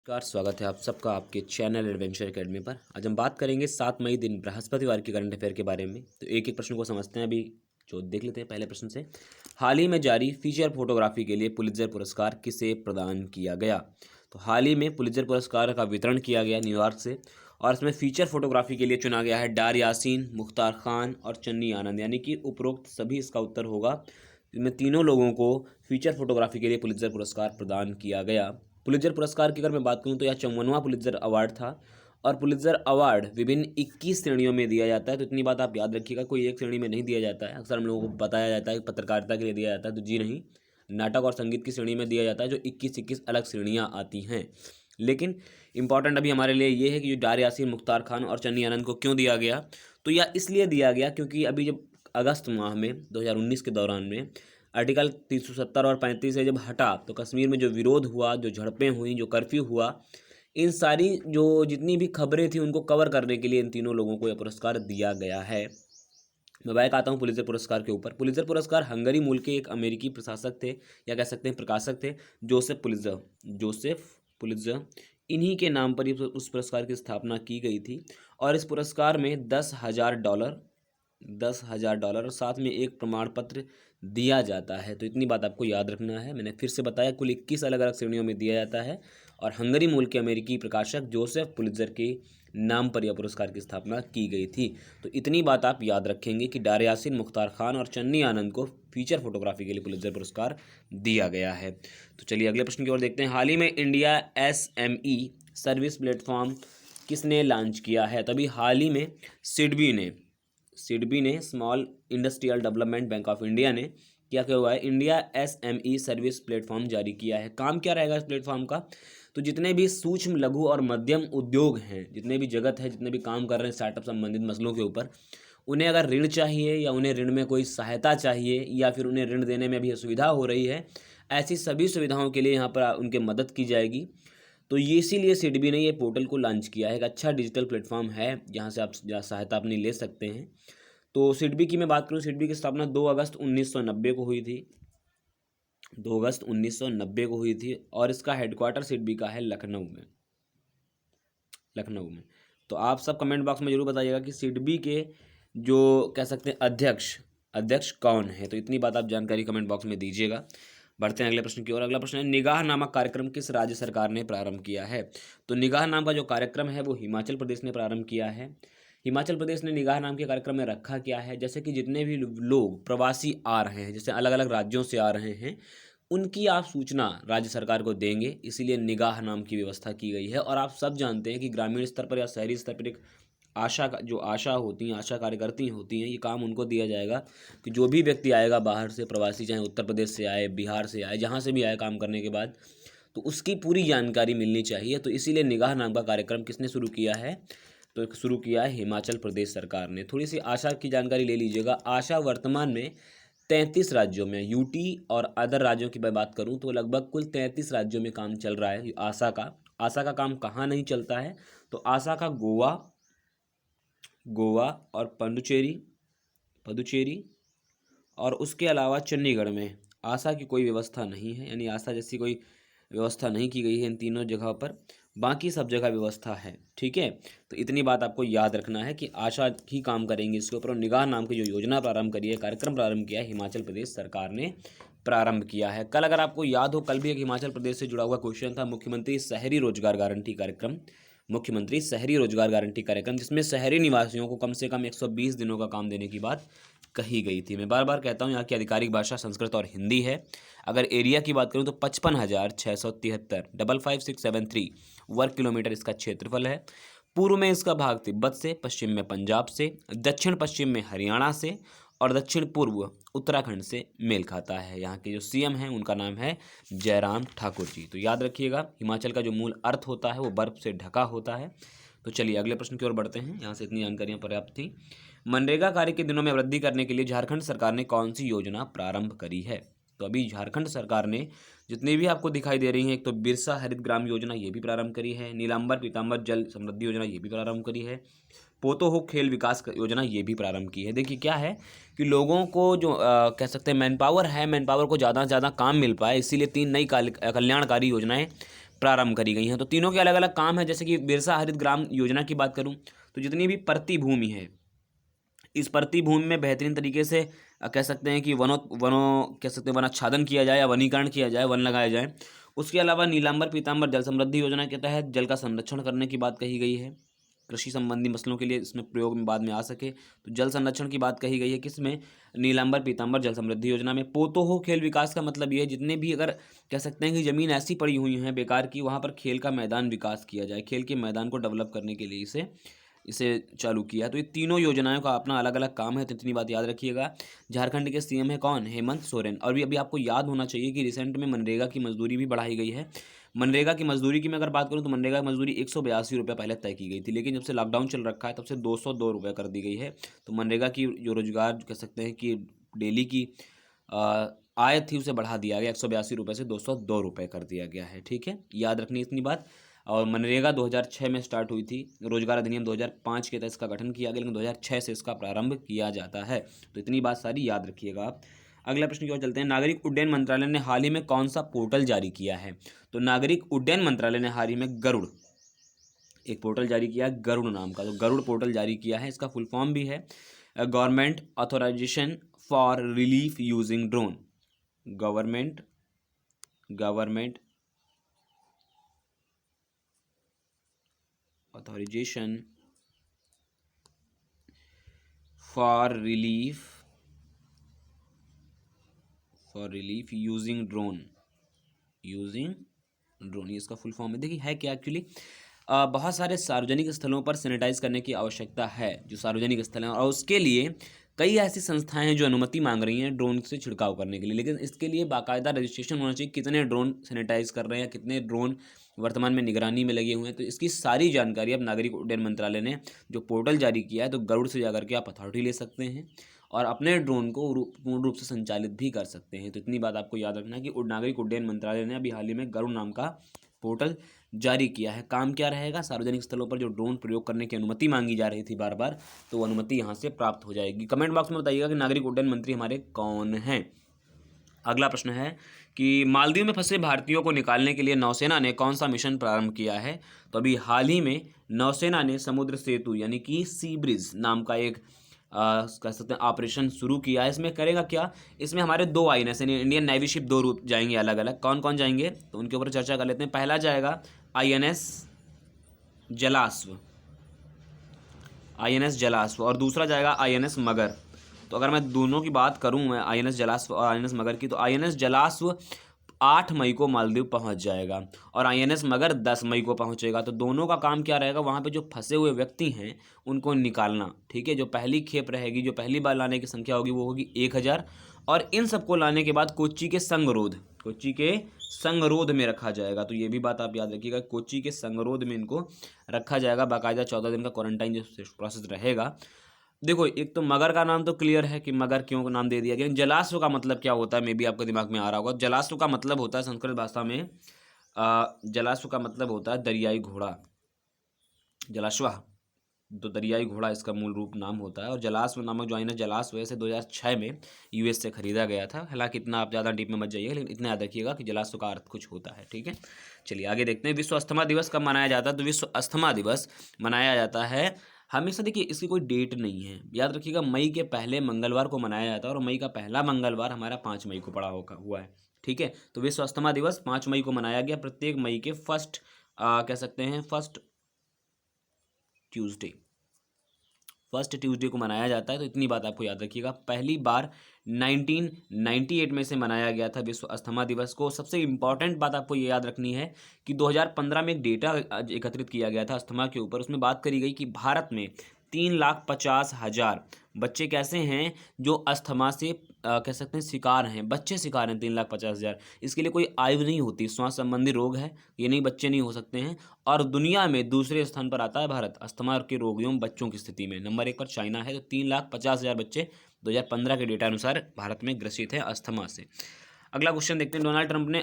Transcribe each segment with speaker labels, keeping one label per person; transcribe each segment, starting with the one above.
Speaker 1: नमस्कार, स्वागत है आप सबका आपके चैनल एडवेंचर एकेडमी पर। आज हम बात करेंगे 7 मई दिन बृहस्पतिवार की करंट अफेयर के बारे में। तो एक एक प्रश्न को समझते हैं। अभी जो देख लेते हैं पहले प्रश्न से। हाल ही में जारी फीचर फोटोग्राफी के लिए पुलित्जर पुरस्कार किसे प्रदान किया गया? तो हाल ही में पुलित्जर पुरस्कार का वितरण किया गया न्यूयॉर्क से, और इसमें फीचर फोटोग्राफी के लिए चुना गया है डार यासीन, मुख्तार खान और चन्नी आनंद, यानी कि उपरोक्त सभी इसका उत्तर होगा। इनमें तीनों लोगों को फीचर फोटोग्राफी के लिए पुलित्जर पुरस्कार प्रदान किया गया। पुलित्जर पुरस्कार की अगर मैं बात करूं तो यह 54वां पुलित्जर अवार्ड था, और पुलित्जर अवार्ड विभिन्न 21 श्रेणियों में दिया जाता है। तो इतनी बात आप याद रखिएगा, कोई एक श्रेणी में नहीं दिया जाता है। अक्सर हम लोगों को बताया जाता है कि पत्रकारिता के लिए दिया जाता है, तो जी नहीं, नाटक और संगीत की श्रेणी में दिया जाता है, जो 21 अलग श्रेणियाँ आती हैं। लेकिन इंपॉर्टेंट अभी हमारे लिए ये है कि जो डार यासीन, मुख्तार खान और चन्नी आनंद को क्यों दिया गया, तो यह इसलिए दिया गया क्योंकि अभी जब अगस्त माह में 2019 के दौरान में आर्टिकल 370 और 35 से जब हटा, तो कश्मीर में जो विरोध हुआ, जो झड़पें हुई, जो कर्फ्यू हुआ, इन सारी जो जितनी भी खबरें थी उनको कवर करने के लिए इन तीनों लोगों को यह पुरस्कार दिया गया है। मैं बैक आता हूँ पुलित्जर पुरस्कार के ऊपर। पुलित्जर पुरस्कार हंगरी मूल के एक अमेरिकी प्रशासक थे, या कह सकते हैं प्रकाशक थे, जोसेफ पुलित्जर। इन्हीं के नाम पर उस पुरस्कार की स्थापना की गई थी, और इस पुरस्कार में $10,000 और साथ में एक प्रमाण पत्र दिया जाता है। तो इतनी बात आपको याद रखना है। मैंने फिर से बताया, कुल 21 अलग अलग श्रेणियों में दिया जाता है, और हंगरी मूल के अमेरिकी प्रकाशक जोसेफ पुलित्जर के नाम पर यह पुरस्कार की स्थापना की गई थी। तो इतनी बात आप याद रखेंगे कि डार यासीन, मुख्तार खान और चन्नी आनंद को फीचर फोटोग्राफी के लिए पुलित्जर पुरस्कार दिया गया है। तो चलिए अगले प्रश्न की ओर देखते हैं। हाल ही में इंडिया SME सर्विस प्लेटफॉर्म किसने लॉन्च किया है? तभी हाल ही में सिडबी ने small industrial development bank of India ने क्या किया हुआ है, इंडिया SME सर्विस प्लेटफॉर्म जारी किया है। काम क्या रहेगा इस प्लेटफॉर्म का? तो जितने भी सूक्ष्म, लघु और मध्यम उद्योग हैं, जितने भी जगत है, जितने भी काम कर रहे हैं स्टार्टअप संबंधित मसलों के ऊपर, उन्हें अगर ऋण चाहिए, या उन्हें ऋण में कोई सहायता चाहिए, या फिर उन्हें ऋण देने में भी असुविधा हो रही है, ऐसी सभी सुविधाओं के लिए यहाँ पर उनके मदद की जाएगी। तो ये इसीलिए सिडबी ने ये पोर्टल को लॉन्च किया है। एक अच्छा डिजिटल प्लेटफॉर्म है जहाँ से आप सहायता अपनी ले सकते हैं। तो सिडबी की मैं बात करूँ, सिडबी की स्थापना 2 अगस्त 1990 को हुई थी। 2 अगस्त 1990 को हुई थी, और इसका हेडक्वार्टर सिडबी का है लखनऊ में। तो आप सब कमेंट बॉक्स में जरूर बताइएगा कि सिडबी के जो कह सकते हैं अध्यक्ष कौन है। तो इतनी बात आप जानकारी कमेंट बॉक्स में दीजिएगा। बढ़ते हैं अगले प्रश्न की ओर। अगला प्रश्न है, निगाह नामक कार्यक्रम किस राज्य सरकार ने प्रारंभ किया है? तो निगाह नाम का जो कार्यक्रम है वो हिमाचल प्रदेश ने प्रारंभ किया है। हिमाचल प्रदेश ने निगाह नाम के कार्यक्रम में रखा क्या है, जैसे कि जितने भी लोग प्रवासी आ रहे हैं, जैसे अलग अलग राज्यों से आ रहे हैं, उनकी आप सूचना राज्य सरकार को देंगे, इसीलिए निगाह नाम की व्यवस्था की गई है। और आप सब जानते हैं कि ग्रामीण स्तर पर या शहरी स्तर पर एक आशा होती हैं, आशा कार्यकर्ती होती हैं, ये काम उनको दिया जाएगा कि जो भी व्यक्ति आएगा बाहर से, प्रवासी, चाहे उत्तर प्रदेश से आए, बिहार से आए, जहाँ से भी आए काम करने के बाद, तो उसकी पूरी जानकारी मिलनी चाहिए। तो इसीलिए निगाह नाम का कार्यक्रम किसने शुरू किया है? तो शुरू किया है हिमाचल प्रदेश सरकार ने। थोड़ी सी आशा की जानकारी ले लीजिएगा। आशा वर्तमान में 33 राज्यों में, यूटी और अदर राज्यों की मैं बात करूं तो लगभग कुल 33 राज्यों में काम चल रहा है आशा का काम कहाँ नहीं चलता है? तो आशा का गोवा और पदुचेरी और उसके अलावा चंडीगढ़ में आशा की कोई व्यवस्था नहीं है, यानी आशा जैसी कोई व्यवस्था नहीं की गई है इन तीनों जगह पर। बाकी सब जगह व्यवस्था है। ठीक है, तो इतनी बात आपको याद रखना है कि आशा ही काम करेंगे इसके ऊपर। और निगाह नाम की जो योजना प्रारंभ करी है, कार्यक्रम प्रारंभ किया है, हिमाचल प्रदेश सरकार ने प्रारंभ किया है। कल अगर आपको याद हो, कल भी एक हिमाचल प्रदेश से जुड़ा हुआ क्वेश्चन था, मुख्यमंत्री शहरी रोजगार गारंटी कार्यक्रम, जिसमें शहरी निवासियों को कम से कम 120 दिनों का काम देने की बात कही गई थी। मैं बार बार कहता हूँ, यहाँ की आधिकारिक भाषा संस्कृत और हिंदी है। अगर एरिया की बात करूँ तो 55,673 वर्ग किलोमीटर इसका क्षेत्रफल है। पूर्व में इसका भाग तिब्बत से, पश्चिम में पंजाब से, दक्षिण पश्चिम में हरियाणा से, और दक्षिण पूर्व उत्तराखंड से मेल खाता है। यहाँ के जो सीएम हैं उनका नाम है जयराम ठाकुर जी। तो याद रखिएगा, हिमाचल का जो मूल अर्थ होता है वो बर्फ से ढका होता है। तो चलिए अगले प्रश्न की ओर बढ़ते हैं। यहाँ से इतनी जानकारियाँ पर्याप्त थी। मनरेगा कार्य के दिनों में वृद्धि करने के लिए झारखंड सरकार ने कौन सी योजना प्रारंभ करी है? तो अभी झारखंड सरकार ने जितनी भी आपको दिखाई दे रही हैं, एक तो बिरसा हरित ग्राम योजना ये भी प्रारंभ करी है, नीलांबर पीतांबर जल समृद्धि योजना ये भी प्रारंभ करी है, पोतो हो खेल विकास योजना ये भी प्रारंभ की है। देखिए क्या है कि लोगों को जो कह सकते हैं मैन पावर है, मैन पावर को ज़्यादा से ज़्यादा काम मिल पाए, इसीलिए 3 नई कल्याणकारी योजनाएं प्रारंभ करी गई हैं। तो तीनों के अलग अलग काम है। जैसे कि बिरसा हरित ग्राम योजना की बात करूं तो जितनी भी परती भूमि है, इस परती भूमि में बेहतरीन तरीके से कह सकते हैं कि वनों कह सकते हैं वनाच्छादन किया जाए या वनीकरण किया जाए, वन लगाया जाए। उसके अलावा नीलांबर पीतांबर जल समृद्धि योजना के तहत जल का संरक्षण करने की बात कही गई है, कृषि संबंधी मसलों के लिए इसमें प्रयोग में बाद में आ सके। तो जल संरक्षण की बात कही गई है किसमें, नीलांबर पीतांबर जल समृद्धि योजना में। पोतो हो खेल विकास का मतलब ये है जितने भी अगर कह सकते हैं कि ज़मीन ऐसी पड़ी हुई हैं बेकार की, वहाँ पर खेल का मैदान विकास किया जाए, खेल के मैदान को डेवलप करने के लिए इसे चालू किया। तो ये तीनों योजनाओं का अपना अलग अलग काम है, तो इतनी बात याद रखिएगा। झारखंड के सीएम है कौन, हेमंत सोरेन। और भी अभी आपको याद होना चाहिए कि रिसेंट में मनरेगा की मजदूरी भी बढ़ाई गई है। मनरेगा की मजदूरी की मैं अगर बात करूं तो मनरेगा की मजदूरी 182 रुपये पहले तय की गई थी, लेकिन जब से लॉकडाउन चल रखा है तब से 202 रुपये कर दी गई है। तो मनरेगा की जो रोजगार कह सकते हैं कि डेली की आय थी उसे बढ़ा दिया गया, 182 रुपये से 202 रुपये कर दिया गया है। ठीक है, याद रखनी इतनी बात। और मनरेगा 2006 में स्टार्ट हुई थी, रोजगार अधिनियम 2005 के तहत इसका गठन किया गया, लेकिन 2006 से इसका प्रारंभ किया जाता है। तो इतनी बात सारी याद रखिएगा आप। अगला प्रश्न की ओर चलते हैं। नागरिक उड्डयन मंत्रालय ने हाल ही में कौन सा पोर्टल जारी किया है? तो नागरिक उड्डयन मंत्रालय ने हाल ही में गरुड़ एक पोर्टल जारी किया है, गरुड़ नाम का। तो गरुड़ पोर्टल जारी किया है, इसका फुल फॉर्म भी है government authorisation for relief using drone. Government authorisation for relief using drone, ये इसका फुल फॉर्म है। देखिए है क्या एक्चुअली, बहुत सारे सार्वजनिक स्थलों पर सैनिटाइज करने की आवश्यकता है, जो सार्वजनिक स्थल हैं, और उसके लिए कई ऐसी संस्थाएं हैं जो अनुमति मांग रही हैं ड्रोन से छिड़काव करने के लिए। लेकिन इसके लिए बाकायदा रजिस्ट्रेशन होना चाहिए, कितने ड्रोन सैनिटाइज कर रहे हैं, कितने ड्रोन वर्तमान में निगरानी में लगे हुए हैं। तो इसकी सारी जानकारी अब नागरिक उड्डयन मंत्रालय ने जो पोर्टल जारी किया है, तो गरुड़ से जाकर के आप अथॉरिटी ले सकते हैं और अपने ड्रोन को पूर्ण रूप से संचालित भी कर सकते हैं। तो इतनी बात आपको याद रखना है कि नागरिक उड्डयन मंत्रालय ने अभी हाल ही में गरुड़ नाम का पोर्टल जारी किया है। काम क्या रहेगा, सार्वजनिक स्थलों पर जो ड्रोन प्रयोग करने की अनुमति मांगी जा रही थी बार बार, तो वो अनुमति यहाँ से प्राप्त हो जाएगी। कमेंट बॉक्स में बताइएगा कि नागरिक उड्डयन मंत्री हमारे कौन हैं। अगला प्रश्न है कि मालदीव में फंसे भारतीयों को निकालने के लिए नौसेना ने कौन सा मिशन प्रारंभ किया है? तो अभी हाल ही में नौसेना ने समुद्र सेतु यानी कि सी ब्रिज नाम का एक कह सकते हैं ऑपरेशन शुरू किया है। इसमें करेगा क्या, इसमें हमारे 2 INS यानी इंडियन नेवी शिप 2 रूप जाएंगे अलग अलग। कौन कौन जाएंगे तो उनके ऊपर चर्चा कर लेते हैं। पहला जाएगा INS जलाश्व और दूसरा जाएगा INS मगर। तो अगर मैं दोनों की बात करूं, मैं INS जलाश्व और INS मगर की, तो INS जलाश्व 8 मई को मालदीव पहुंच जाएगा और INS मगर 10 मई को पहुंचेगा। तो दोनों का काम क्या रहेगा, वहां पे जो फंसे हुए व्यक्ति हैं उनको निकालना। ठीक है, जो पहली खेप रहेगी, जो पहली बार लाने की संख्या होगी वो होगी 1000, और इन सबको लाने के बाद कोच्चि के संगरोध में रखा जाएगा। तो ये भी बात आप याद रखिएगा, कोच्चि के संगरोध में इनको रखा जाएगा। बाकायदा 14 दिन का क्वारंटाइन जो प्रोसेस रहेगा। देखो, एक तो मगर का नाम तो क्लियर है कि मगर क्यों नाम दे दिया गया। जलाश्व का मतलब क्या होता है, मे बी आपके दिमाग में आ रहा होगा। जलाश्व का मतलब होता है संस्कृत भाषा में, जलाश्व का मतलब होता है दरियाई घोड़ा। जलाश्वा, तो दरियाई घोड़ा इसका मूल रूप नाम होता है। और जलाश्व नामक जो INS जलाश्व है, इसे 2006 में US से खरीदा गया था। हालांकि इतना आप ज़्यादा डीप में मत जाइएगा, लेकिन इतना याद रखिएगा कि जलाश्व का अर्थ कुछ होता है। ठीक है, चलिए आगे देखते हैं। विश्व अस्थमा दिवस कब मनाया जाता है? तो विश्व अस्थमा दिवस मनाया जाता है हमेशा, देखिए इसकी कोई डेट नहीं है, याद रखिएगा, मई के पहले मंगलवार को मनाया जाता है। और मई का पहला मंगलवार हमारा 5 मई को पड़ा हुआ है। ठीक है, तो विश्व अस्थमा दिवस 5 मई को मनाया गया। प्रत्येक मई के फर्स्ट कह सकते हैं फर्स्ट ट्यूसडे को मनाया जाता है। तो इतनी बात आपको याद रखिएगा। पहली बार 1998 में से मनाया गया था विश्व अस्थमा दिवस को। सबसे इंपॉर्टेंट बात आपको ये याद रखनी है कि 2015 में एक डेटा एकत्रित किया गया था अस्थमा के ऊपर। उसमें बात करी गई कि भारत में 3,50,000 बच्चे कैसे हैं जो अस्थमा से कह सकते हैं शिकार हैं। बच्चे शिकार हैं 3,50,000। इसके लिए कोई आयु नहीं होती, श्वास संबंधी रोग है, ये नहीं, बच्चे नहीं हो सकते हैं। और दुनिया में दूसरे स्थान पर आता है भारत अस्थमा के रोगियों बच्चों की स्थिति में। नंबर 1 पर चाइना है। तो 3,50,000 बच्चे 2015 के डेटा अनुसार भारत में ग्रसित हैं अस्थमा से। अगला क्वेश्चन देखते हैं। डोनाल्ड ट्रंप ने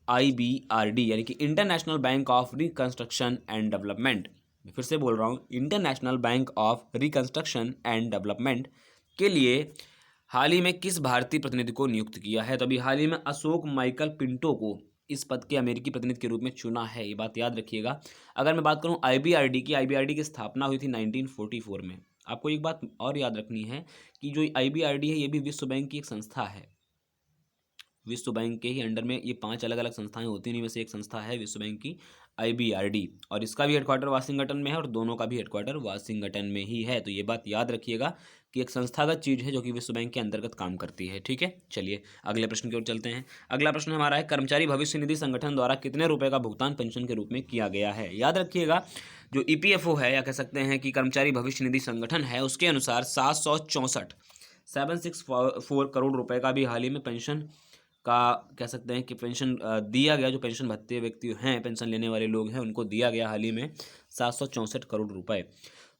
Speaker 1: IBRD यानी कि international bank of reconstruction and development, फिर से बोल रहा हूँ, international bank of reconstruction and development के लिए हाल ही में किस भारतीय प्रतिनिधि को नियुक्त किया है? तो अभी हाल ही में अशोक माइकल पिंटो को इस पद के अमेरिकी प्रतिनिधि के रूप में चुना है, ये बात याद रखिएगा। अगर मैं बात करूं आईबीआरडी की स्थापना हुई थी 1944 में। आपको एक बात और याद रखनी है कि जो आईबीआरडी है ये भी विश्व बैंक की एक संस्था है। विश्व बैंक के ही अंडर में ये 5 अलग अलग संस्थाएं होती हैं, इनमें से एक संस्था है विश्व बैंक की आईबीआरडी, और इसका भी हेडक्वार्टर वाशिंगटन में है और दोनों का भी हेडक्वार्टर वाशिंगटन में ही है। तो ये बात याद रखिएगा कि एक संस्थागत चीज़ है जो कि विश्व बैंक के अंतर्गत काम करती है। ठीक है, चलिए अगले प्रश्न की ओर चलते हैं। अगला प्रश्न हमारा है, कर्मचारी भविष्य निधि संगठन द्वारा कितने रुपए का भुगतान पेंशन के रूप में किया गया है। याद रखिएगा जो ईपीएफओ है, या कह सकते हैं कि कर्मचारी भविष्य निधि संगठन है, उसके अनुसार 764 करोड़ रुपए का भी हाल ही में पेंशन का कह सकते हैं कि पेंशन दिया गया। जो पेंशन भत्ते व्यक्ति हैं, पेंशन लेने वाले लोग हैं, उनको दिया गया हाल ही में 764 करोड़ रुपए।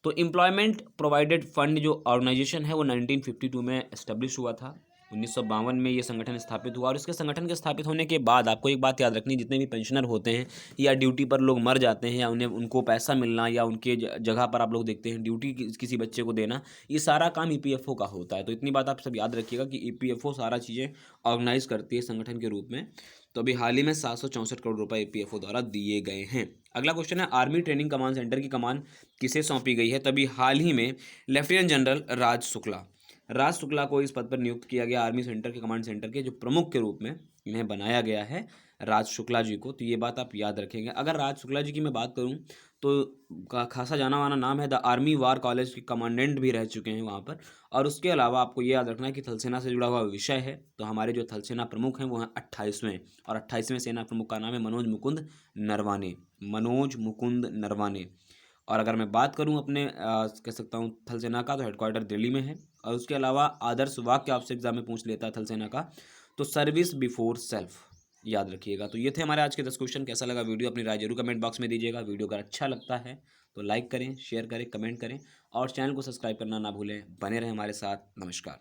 Speaker 1: तो एम्प्लॉयमेंट प्रोवाइडेड फंड जो ऑर्गेनाइजेशन है वो 1952 में एस्टेब्लिश हुआ था। 1952 में ये संगठन स्थापित हुआ, और इसके संगठन के स्थापित होने के बाद आपको एक बात याद रखनी, जितने भी पेंशनर होते हैं या ड्यूटी पर लोग मर जाते हैं या उनको पैसा मिलना, या उनके जगह पर आप लोग देखते हैं ड्यूटी किसी बच्चे को देना, ये सारा काम ईपीएफओ का होता है। तो इतनी बात आप सब याद रखिएगा कि ईपीएफओ सारा चीज़ें ऑर्गेनाइज करती है संगठन के रूप में। तो अभी हाल ही में 764 करोड़ रुपए ईपीएफओ द्वारा दिए गए हैं। अगला क्वेश्चन है, आर्मी ट्रेनिंग कमांड सेंटर की कमान किसे सौंपी गई है। तभी हाल ही में लेफ्टिनेंट जनरल राज शुक्ला को इस पद पर नियुक्त किया गया। आर्मी सेंटर के कमांड सेंटर के जो प्रमुख के रूप में इन्हें बनाया गया है, राज शुक्ला जी को। तो ये बात आप याद रखेंगे। अगर राज शुक्ला जी की मैं बात करूं तो खासा जाना माना नाम है, द आर्मी वार कॉलेज के कमांडेंट भी रह चुके हैं वहाँ पर। और उसके अलावा आपको ये याद रखना है कि थल सेना से जुड़ा हुआ विषय है। तो हमारे जो थल सेना प्रमुख हैं वो हैं 28वें, और 28वें सेना प्रमुख का नाम है मनोज मुकुंद नरवाने। और अगर मैं बात करूं अपने कह सकता हूं थल सेना का, तो हेडक्वार्टर दिल्ली में है। और उसके अलावा आदर्श वाक्य आपसे एग्जाम में पूछ लेता है थल सेना का, तो सर्विस बिफोर सेल्फ, याद रखिएगा। तो ये थे हमारे आज के 10 क्वेश्चन। कैसा लगा वीडियो अपनी राय जरूर कमेंट बॉक्स में दीजिएगा। वीडियो अगर अच्छा लगता है तो लाइक करें, शेयर करें, कमेंट करें, और चैनल को सब्सक्राइब करना ना भूलें। बने रहें हमारे साथ। नमस्कार।